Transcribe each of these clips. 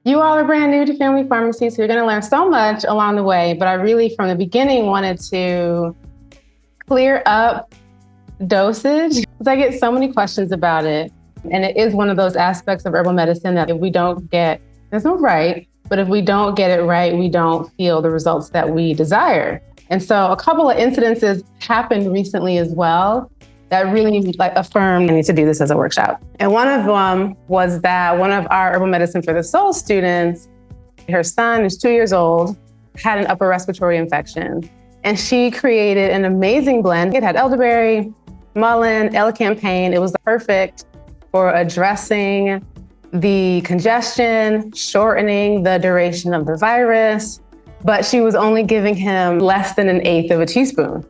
You all are brand new to family pharmacy, so you're going to learn so much along the way. But I really, from the beginning, wanted to clear up dosage because I get so many questions about it. And it is one of those aspects of herbal medicine that if we don't get, there's no right, but if we don't get it right, we don't feel the results that we desire. And so a couple of incidences happened recently as well that really affirmed I need to do this as a workshop. And one of them was that one of our herbal medicine for the soul students, her son, who's 2 years old, had an upper respiratory infection. And she created an amazing blend. It had elderberry, mullein, elecampane. It was perfect for addressing the congestion, shortening the duration of the virus. But she was only giving him less than 1/8 of a teaspoon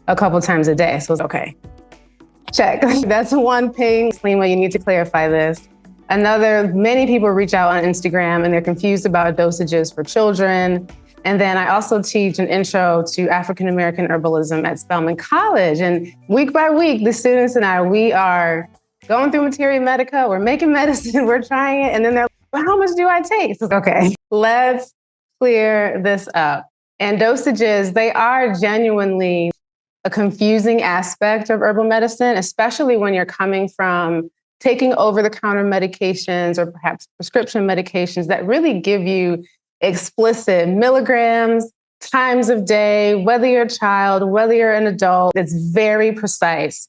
a couple times a day. So it was okay. Check. That's one thing. Selima, you need to clarify this. Another, many people reach out on Instagram and they're confused about dosages for children. And then I also teach an intro to African American herbalism at Spelman College. And week by week, the students and I, we are going through materia medica, we're making medicine, we're trying it. And then they're like, well, how much do I take? So, okay, let's clear this up. And dosages, they are genuinely a confusing aspect of herbal medicine, especially when you're coming from taking over-the-counter medications or perhaps prescription medications that really give you explicit milligrams, times of day, whether you're a child, whether you're an adult. It's very precise.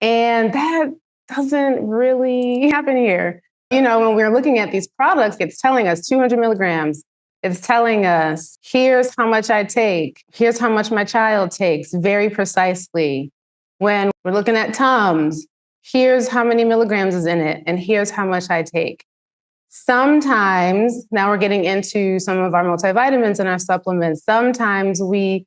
And that doesn't really happen here. You know, when we're looking at these products, it's telling us 200 milligrams. It's telling us, here's how much I take. Here's how much my child takes, very precisely. When we're looking at Tums, here's how many milligrams is in it, and here's how much I take. Sometimes, now we're getting into some of our multivitamins and our supplements, sometimes we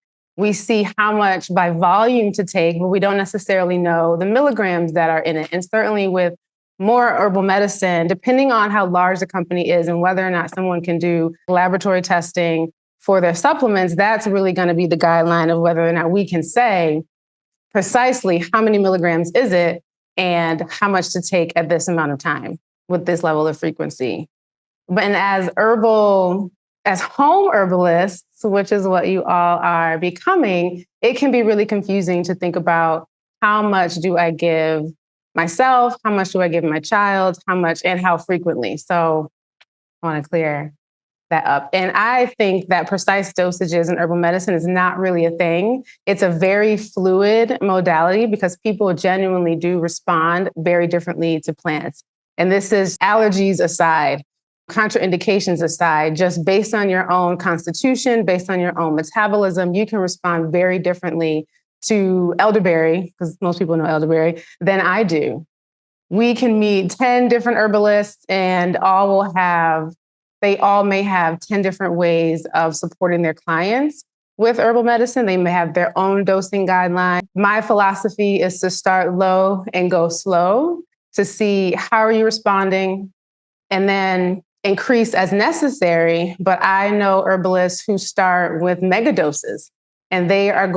see how much by volume to take, but we don't necessarily know the milligrams that are in it. And certainly with more herbal medicine, depending on how large the company is and whether or not someone can do laboratory testing for their supplements, that's really going to be the guideline of whether or not we can say precisely how many milligrams is it and how much to take at this amount of time with this level of frequency. But and as home herbalists, which is what you all are becoming, it can be really confusing to think about how much do I give myself, how much do I give my child, how much and how frequently. So I want to clear that up. And I think that precise dosages in herbal medicine is not really a thing. It's a very fluid modality because people genuinely do respond very differently to plants. And this is allergies aside, contraindications aside, just based on your own constitution, based on your own metabolism, you can respond very differently to elderberry, because most people know elderberry, than I do. We can meet 10 different herbalists and they all may have 10 different ways of supporting their clients with herbal medicine. They may have their own dosing guideline. My philosophy is to start low and go slow to see how are you responding and then increase as necessary. But I know herbalists who start with mega doses. And their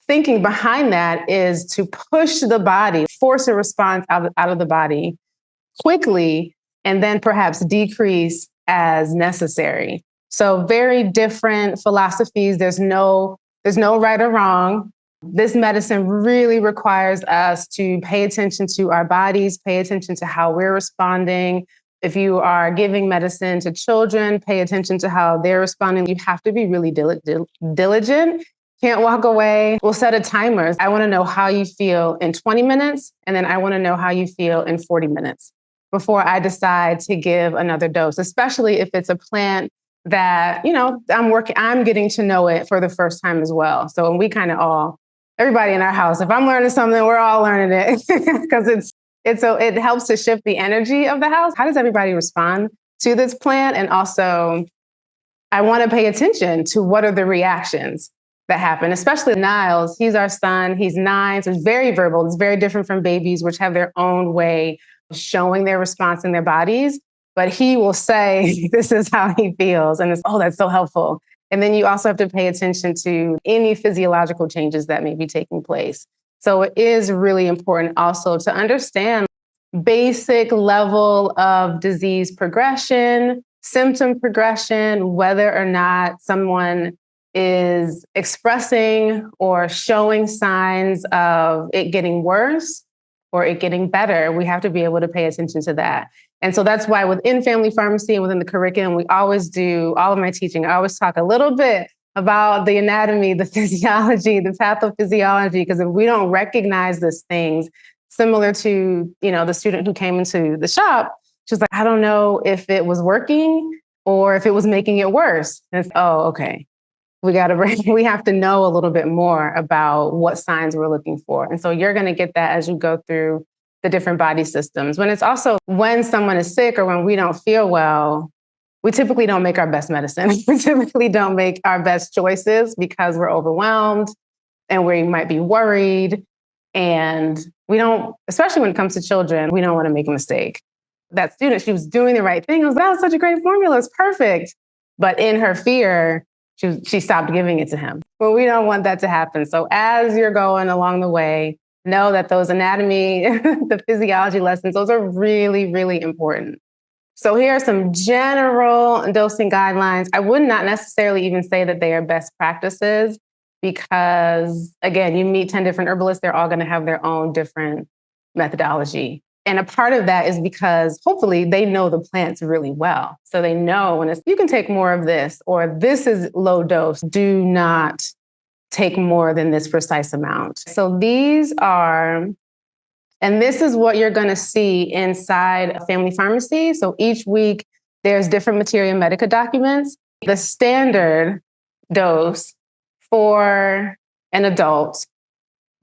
thinking behind that is to push the body, force a response out of the body quickly, and then perhaps decrease as necessary. So very different philosophies. There's no right or wrong. This medicine really requires us to pay attention to our bodies, pay attention to how we're responding. If you are giving medicine to children, pay attention to how they're responding. You have to be really diligent. Can't walk away. We'll set a timer. I want to know how you feel in 20 minutes, and then I want to know how you feel in 40 minutes before I decide to give another dose, especially if it's a plant that, I'm getting to know it for the first time as well. So we kind of everybody in our house, if I'm learning something, we're all learning it because it helps to shift the energy of the house. How does everybody respond to this plant? And also, I want to pay attention to what are the reactions that happen, especially Niles. He's our son. He's 9, so it's very verbal. It's very different from babies, which have their own way of showing their response in their bodies. But he will say, this is how he feels. And that's so helpful. And then you also have to pay attention to any physiological changes that may be taking place. So it is really important also to understand basic level of disease progression, symptom progression, whether or not someone is expressing or showing signs of it getting worse or it getting better. We have to be able to pay attention to that. And so that's why within family pharmacy and within the curriculum, we always do all of my teaching. I always talk a little bit about the anatomy, the physiology, the pathophysiology, because if we don't recognize these things, similar to, the student who came into the shop, she was like, I don't know if it was working or if it was making it worse. And it's, oh, okay. We have to know a little bit more about what signs we're looking for. And so you're going to get that as you go through the different body systems. When someone is sick or when we don't feel well, we typically don't make our best medicine. We typically don't make our best choices because we're overwhelmed and we might be worried. And we don't, especially when it comes to children, we don't want to make a mistake. That student, she was doing the right thing. That was such a great formula. It's perfect. But in her fear, she stopped giving it to him. Well, we don't want that to happen. So as you're going along the way, know that those anatomy, the physiology lessons, those are really, really important. So here are some general dosing guidelines. I would not necessarily even say that they are best practices because, again, you meet 10 different herbalists, they're all going to have their own different methodology. And a part of that is because hopefully they know the plants really well. So they know when you can take more of this, or this is low dose. Do not take more than this precise amount. So these are, and this is what you're going to see inside a family pharmacy. So each week there's different materia medica documents. The standard dose for an adult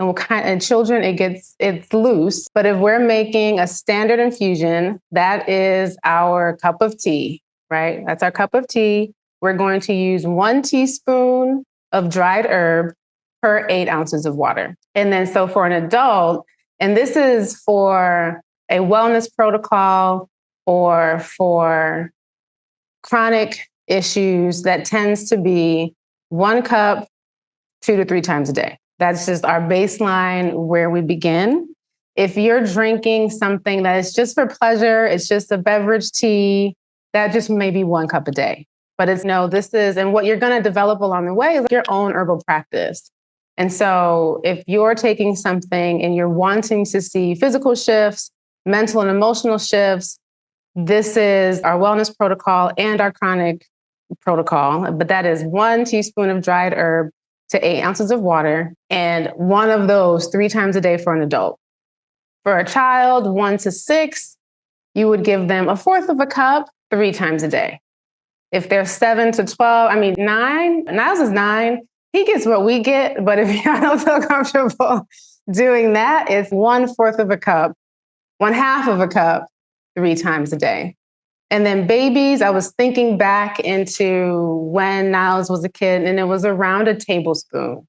and children, it's loose. But if we're making a standard infusion, that is our cup of tea, right? That's our cup of tea. We're going to use 1 teaspoon of dried herb per 8 ounces of water. And then so for an adult, and this is for a wellness protocol or for chronic issues, that tends to be 1 cup 2 to 3 times a day. That's just our baseline where we begin. If you're drinking something that is just for pleasure, it's just a beverage tea, that just may be 1 cup a day. But and what you're going to develop along the way is your own herbal practice. And so if you're taking something and you're wanting to see physical shifts, mental and emotional shifts, this is our wellness protocol and our chronic protocol. But that is 1 teaspoon of dried herb to 8 ounces of water, and 1 of those 3 times a day for an adult. For a child, 1 to 6, you would give them 1/4 of a cup 3 times a day. If they're 7 to 12, 9, Niles is 9, he gets what we get, but if you don't feel comfortable doing that, it's 1/4 of a cup, 1/2 of a cup 3 times a day. And then babies, I was thinking back into when Niles was a kid, and it was around a tablespoon,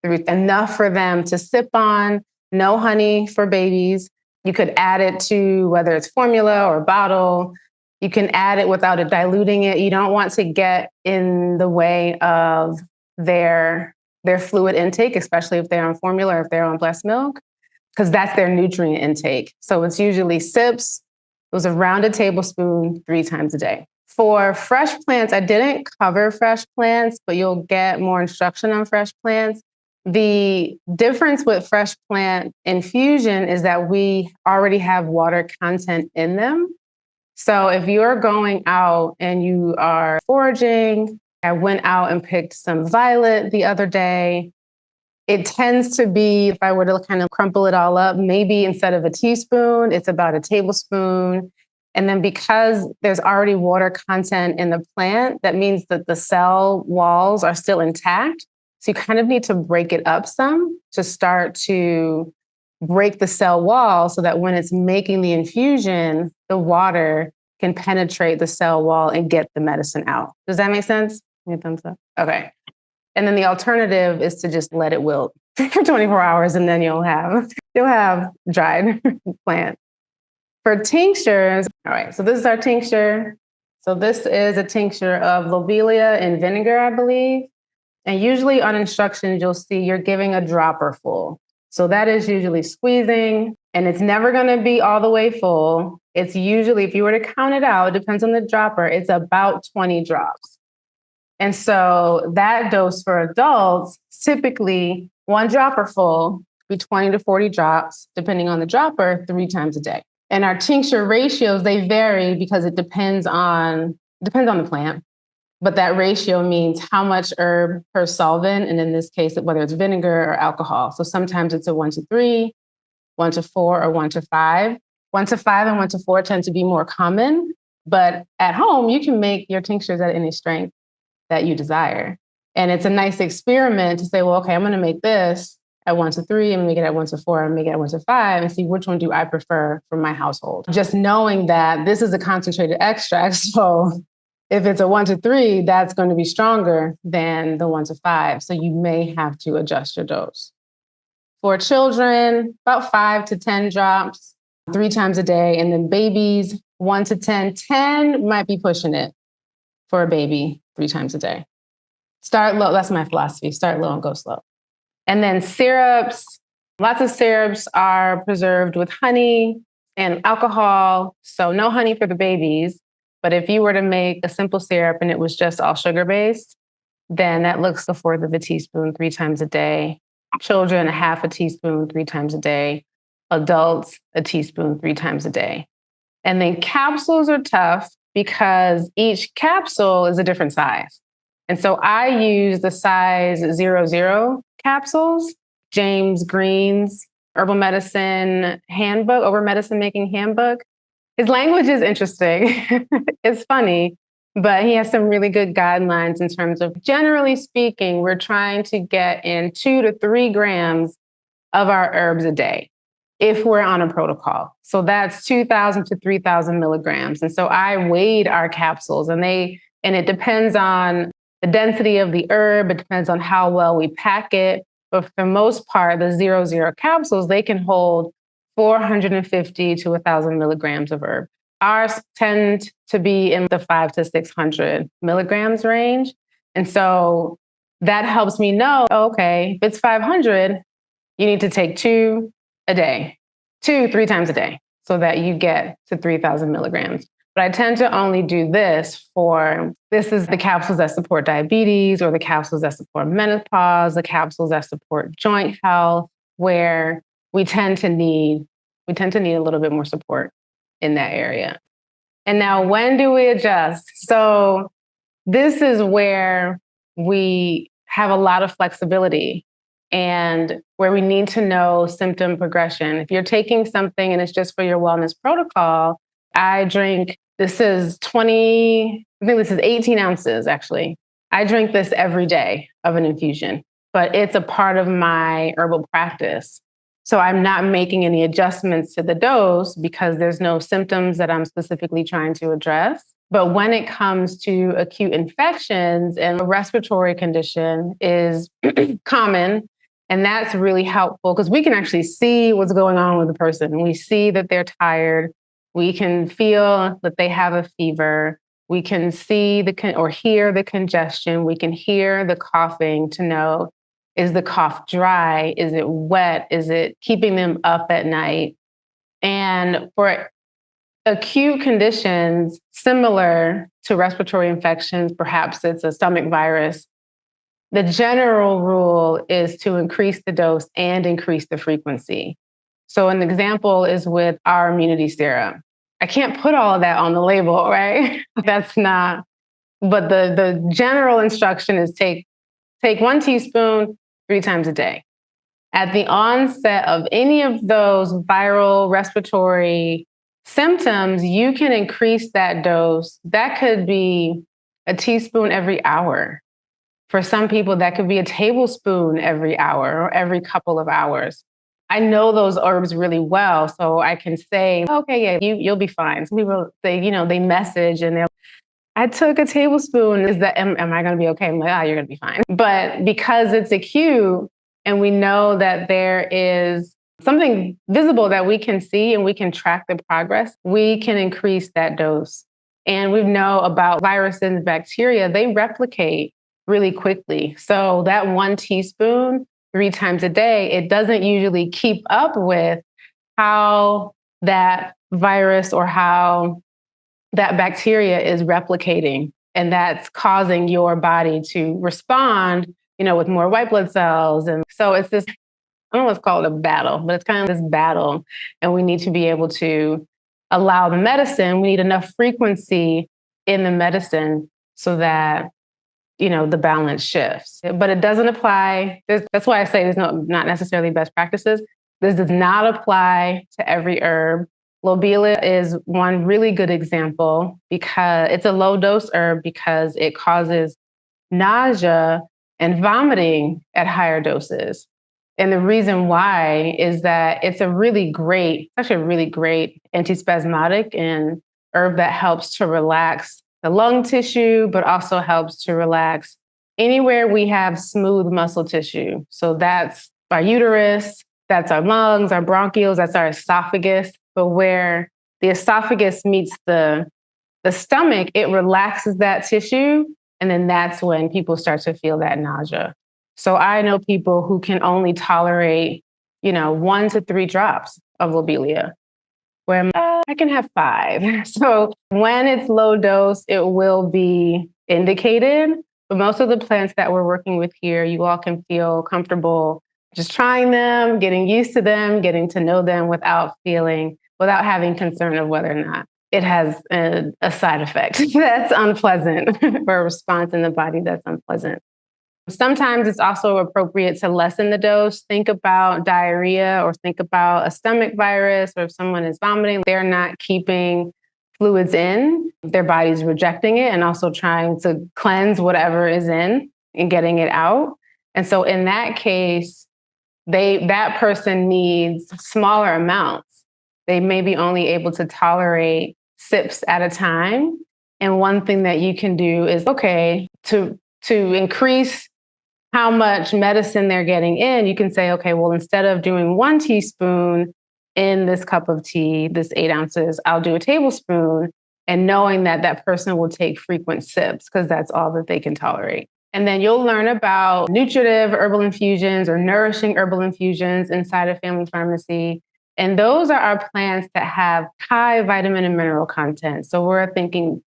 enough for them to sip on. No honey for babies. You could add it to whether it's formula or bottle. You can add it without it diluting it. You don't want to get in the way of their fluid intake, especially if they're on formula or if they're on breast milk, because that's their nutrient intake. So it's usually sips. It was around a tablespoon 3 times a day. For fresh plants, I didn't cover fresh plants, but you'll get more instruction on fresh plants. The difference with fresh plant infusion is that we already have water content in them. So if you're going out and you are foraging, I went out and picked some violet the other day. It tends to be, if I were to kind of crumple it all up, maybe instead of a teaspoon, it's about a tablespoon. And then because there's already water content in the plant, that means that the cell walls are still intact. So you kind of need to break it up some to start to break the cell wall so that when it's making the infusion, the water can penetrate the cell wall and get the medicine out. Does that make sense? Give me a thumbs up. Okay. And then the alternative is to just let it wilt for 24 hours and then you'll have dried plant. For tinctures, all right, so this is our tincture. So this is a tincture of lobelia and vinegar, I believe. And usually on instructions, you'll see you're giving a dropper full. So that is usually squeezing. And it's never going to be all the way full. It's usually, if you were to count it out, it depends on the dropper, it's about 20 drops. And so that dose for adults, typically one dropper full, be 20 to 40 drops, depending on the dropper, 3 times a day. And our tincture ratios, they vary because it depends on the plant. But that ratio means how much herb per solvent, and in this case, whether it's vinegar or alcohol. So sometimes it's a 1-to-3, 1-to-4, or 1-to-5. 1-to-5 and 1-to-4 tend to be more common, but at home, you can make your tinctures at any strength that you desire. And it's a nice experiment to say, well, okay, I'm going to make this at 1-to-3, and make it at 1-to-4, and make it at 1-to-5, and see which one do I prefer for my household. Just knowing that this is a concentrated extract, so if it's a 1-to-3, that's going to be stronger than the 1-to-5. So you may have to adjust your dose. For children, about 5 to 10 drops, 3 times a day. And then babies, 1 to 10. 10 might be pushing it for a baby 3 times a day. Start low. That's my philosophy. Start low and go slow. And then syrups. Lots of syrups are preserved with honey and alcohol. So no honey for the babies. But if you were to make a simple syrup and it was just all sugar-based, then that looks a fourth of a teaspoon 3 times a day. Children, a half a teaspoon 3 times a day. Adults, a teaspoon 3 times a day. And then capsules are tough because each capsule is a different size. And so I use the size 00 capsules, James Green's Herbal Medicine Handbook, Over Medicine Making Handbook. His language is interesting. It's funny, but he has some really good guidelines in terms of, generally speaking, we're trying to get in 2 to 3 grams of our herbs a day if we're on a protocol. So that's 2,000 to 3,000 milligrams. And so I weighed our capsules, and it depends on the density of the herb. It depends on how well we pack it. But for the most part, the 00 capsules, they can hold 450 to 1,000 milligrams of herb. Ours tend to be in the 500 to 600 milligrams range. And so that helps me know, okay, if it's 500, you need to take 2 a day, 3 times a day, so that you get to 3,000 milligrams. But I tend to only do this is the capsules that support diabetes, or the capsules that support menopause, the capsules that support joint health, where we tend to need a little bit more support in that area. And now, when do we adjust? So this is where we have a lot of flexibility and where we need to know symptom progression. If you're taking something and it's just for your wellness protocol, this is 18 ounces, actually. I drink this every day of an infusion, but it's a part of my herbal practice. So I'm not making any adjustments to the dose because there's no symptoms that I'm specifically trying to address. But when it comes to acute infections, and a respiratory condition is common, and that's really helpful because we can actually see what's going on with the person. We see that they're tired. We can feel that they have a fever. We can see or hear the congestion. We can hear the coughing to know, is the cough dry? Is it wet? Is it keeping them up at night? And for acute conditions similar to respiratory infections, perhaps it's a stomach virus, the general rule is to increase the dose and increase the frequency. So an example is with our immunity serum. I can't put all of that on the label, right? That's not, but the general instruction is take 1 teaspoon 3 times a day. At the onset of any of those viral respiratory symptoms, you can increase that dose. That could be a teaspoon every hour. For some people, that could be a tablespoon every hour or every couple of hours. I know those herbs really well, so I can say, okay, yeah, you'll be fine. Some people, they message and I took a tablespoon. Am I going to be okay? I'm like, you're going to be fine. But because it's acute and we know that there is something visible that we can see and we can track the progress, we can increase that dose. And we know about viruses and bacteria, they replicate really quickly. So that 1 teaspoon 3 times a day, it doesn't usually keep up with how that virus or how that bacteria is replicating. And that's causing your body to respond, with more white blood cells. And so it's this, I don't know what's called a battle, but it's kind of this battle. And we need to be able to allow the medicine, we need enough frequency in the medicine so that, the balance shifts. But it doesn't apply. That's why I say there's not necessarily best practices. This does not apply to every herb. Lobelia is one really good example because it's a low dose herb because it causes nausea and vomiting at higher doses. And the reason why is that it's actually a really great antispasmodic and herb that helps to relax the lung tissue, but also helps to relax anywhere we have smooth muscle tissue. So that's our uterus, that's our lungs, our bronchioles, that's our esophagus. But where the esophagus meets the stomach, it relaxes that tissue. And then that's when people start to feel that nausea. So I know people who can only tolerate, 1 to 3 drops of lobelia, where I can have 5. So when it's low dose, it will be indicated. But most of the plants that we're working with here, you all can feel comfortable just trying them, getting used to them, getting to know them without having concern of whether or not it has a side effect that's unpleasant or a response in the body that's unpleasant. Sometimes it's also appropriate to lessen the dose. Think about diarrhea or think about a stomach virus, or if someone is vomiting, they're not keeping fluids in, their body's rejecting it and also trying to cleanse whatever is in and getting it out. And so in that case, that person needs smaller amounts. They may be only able to tolerate sips at a time. And one thing that you can do is, to increase how much medicine they're getting in, you can say, okay, well, instead of doing 1 teaspoon in this cup of tea, this 8 ounces, I'll do a tablespoon, and knowing that that person will take frequent sips because that's all that they can tolerate. And then you'll learn about nutritive herbal infusions or nourishing herbal infusions inside of Family Pharmacy. And those are our plants that have high vitamin and mineral content. So we're thinking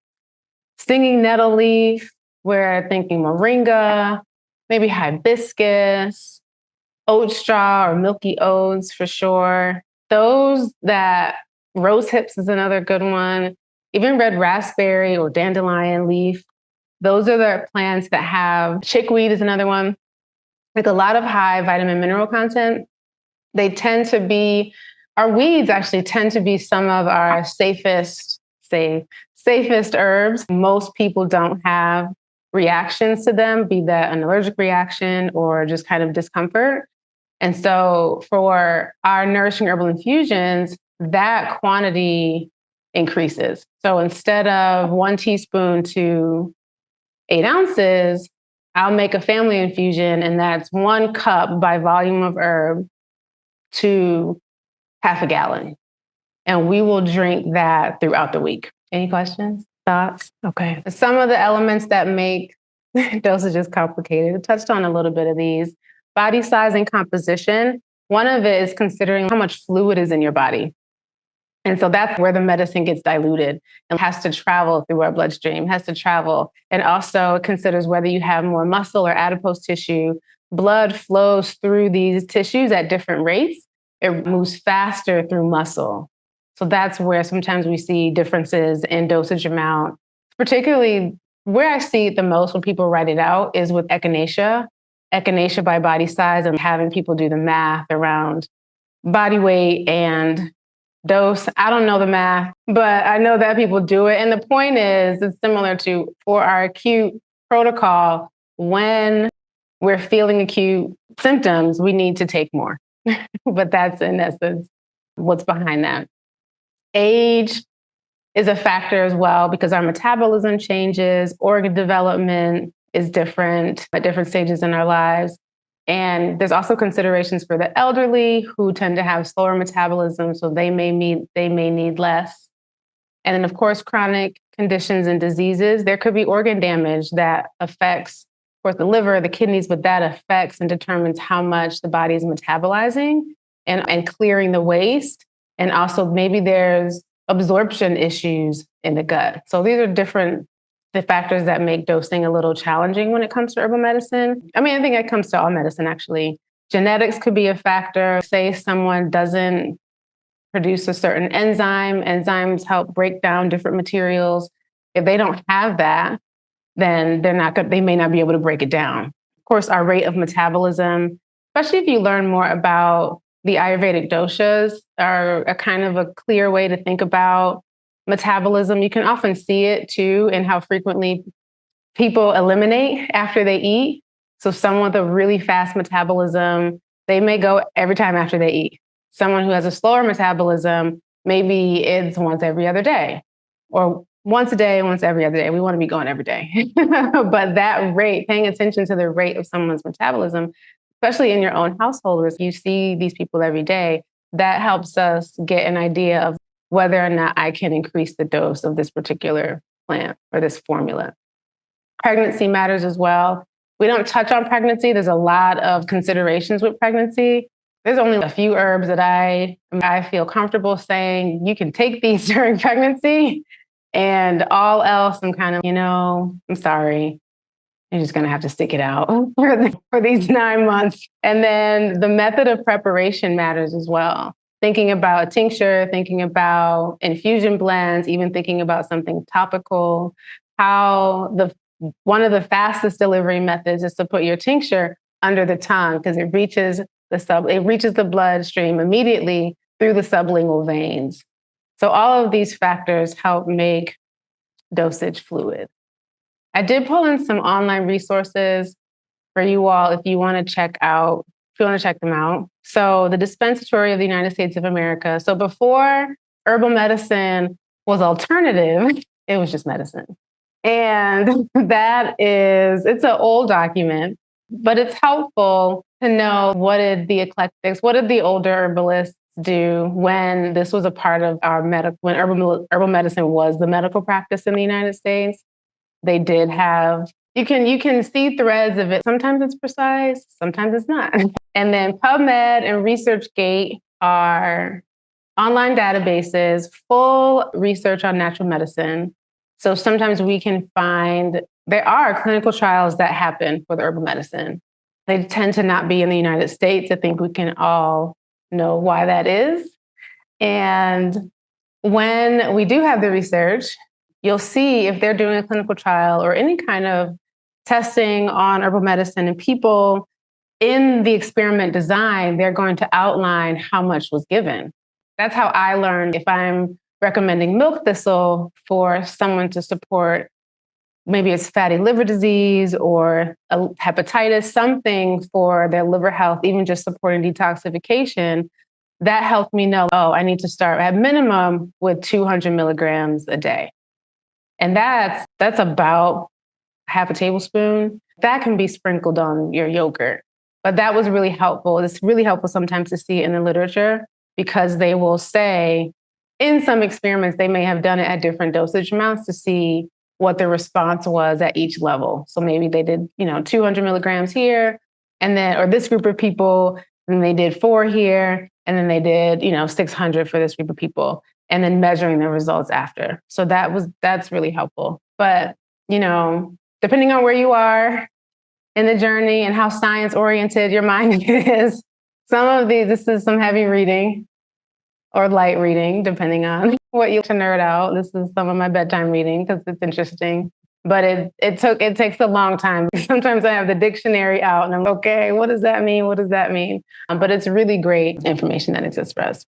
stinging nettle leaf, we're thinking moringa, maybe hibiscus, oat straw or milky oats for sure. Rose hips is another good one. Even red raspberry or dandelion leaf. Those are the plants that have, chickweed is another one. Like a lot of high vitamin mineral content. They tend to be, our weeds actually tend to be some of our safest herbs. Most people don't have reactions to them, be that an allergic reaction or just kind of discomfort. And so for our nourishing herbal infusions, that quantity increases. So instead of 1 teaspoon to 8 ounces, I'll make a family infusion, and that's 1 cup by volume of herb to half a gallon. And we will drink that throughout the week. Any questions, thoughts? Okay. Some of the elements that make dosages complicated, I touched on a little bit of these. Body size and composition. One of it is considering how much fluid is in your body. And so that's where the medicine gets diluted and has to travel through our bloodstream, has to travel. And also it considers whether you have more muscle or adipose tissue. Blood flows through these tissues at different rates. It moves faster through muscle. So that's where sometimes we see differences in dosage amount. Particularly where I see it the most when people write it out is with echinacea by body size, and having people do the math around body weight and dose. I don't know the math, but I know that people do it. And the point is, it's similar to for our acute protocol, when we're feeling acute symptoms, we need to take more. But that's in essence what's behind that. Age is a factor as well because our metabolism changes, organ development is different at different stages in our lives. And there's also considerations for the elderly who tend to have slower metabolism, so they may need less. And then, of course, chronic conditions and diseases. There could be organ damage that affects, of course, the liver, the kidneys, but that affects and determines how much the body is metabolizing and clearing the waste. And also maybe there's absorption issues in the gut. So these are the factors that make dosing a little challenging when it comes to herbal medicine. I mean, I think it comes to all medicine, actually. Genetics could be a factor. Say someone doesn't produce a certain enzyme. Enzymes help break down different materials. If they don't have that, then they may not be able to break it down. Of course, our rate of metabolism, especially if you learn more about the Ayurvedic doshas, are a kind of a clear way to think about metabolism. You can often see it too in how frequently people eliminate after they eat. So someone with a really fast metabolism, they may go every time after they eat. Someone who has a slower metabolism, maybe it's once every other day or once a day, once every other day. We want to be going every day. But that rate, paying attention to the rate of someone's metabolism, especially in your own household, you see these people every day, that helps us get an idea of whether or not I can increase the dose of this particular plant or this formula. Pregnancy matters as well. We don't touch on pregnancy. There's a lot of considerations with pregnancy. There's only a few herbs that I feel comfortable saying you can take these during pregnancy, and all else I'm kind of, I'm sorry. You're just going to have to stick it out for these 9 months. And then the method of preparation matters as well. Thinking about tincture, thinking about infusion blends, even thinking about something topical, one of the fastest delivery methods is to put your tincture under the tongue because it reaches the bloodstream immediately through the sublingual veins. So all of these factors help make dosage fluid. I did pull in some online resources for you all if you want to check them out. So the Dispensatory of the United States of America. So before herbal medicine was alternative, it was just medicine. And it's an old document, but it's helpful to know what did the older herbalists do when this was a part of when herbal medicine was the medical practice in the United States. They did have, you can see threads of it. Sometimes it's precise, sometimes it's not. And then PubMed and ResearchGate are online databases, full research on natural medicine. So sometimes we can find there are clinical trials that happen with herbal medicine. They tend to not be in the United States. I think we can all know why that is. And when we do have the research, you'll see if they're doing a clinical trial or any kind of testing on herbal medicine and people in the experiment design, they're going to outline how much was given. That's how I learned if I'm recommending milk thistle for someone to support, maybe it's fatty liver disease or a hepatitis, something for their liver health, even just supporting detoxification. That helped me know, I need to start at minimum with 200 milligrams a day. And that's about half a tablespoon. That can be sprinkled on your yogurt. But that was really helpful. It's really helpful sometimes to see it in the literature because they will say, in some experiments, they may have done it at different dosage amounts to see what the response was at each level. So maybe they did, 200 milligrams here, and then, or this group of people, and they did 4 here, and then they did, 600 for this group of people, and then measuring the results after. So that's really helpful. But, depending on where you are in the journey and how science oriented your mind is, this is some heavy reading or light reading, depending on what you to nerd out. This is some of my bedtime reading because it's interesting. But it takes a long time. Sometimes I have the dictionary out and I'm okay, what does that mean? What does that mean? But it's really great information that exists for us.